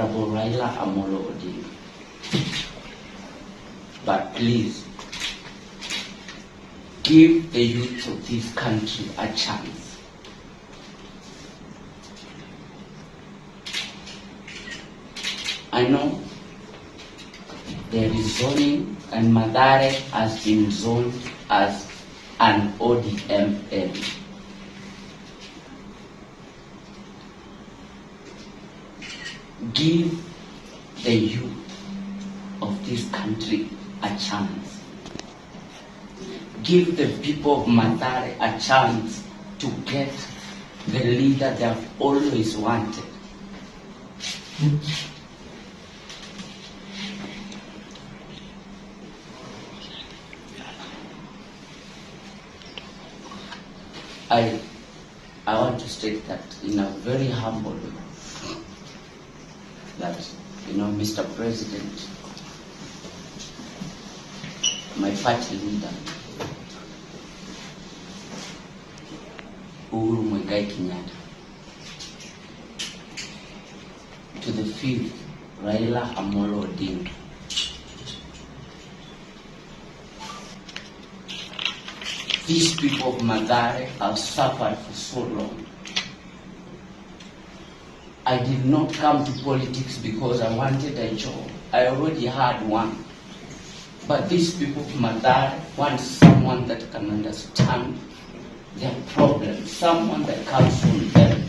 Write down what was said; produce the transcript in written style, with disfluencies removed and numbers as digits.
Honorable Raila Amolo Odinga. But please, give the youth of this country a chance. I know there is zoning, and Mathare has been zoned as an ODM area. Give the youth of this country a chance. Give the people of Mathare a chance to get the leader they have always wanted. I want to state that in a very humble way, that, Mr. President, my party leader, Uhuru Muigai Kenyatta, to the field, Raila Amolo Odinga, these people of Mathare have suffered for so long. I did not come to politics because I wanted a job. I already had one. But these people of Mathare want someone that can understand their problems, someone that comes from them.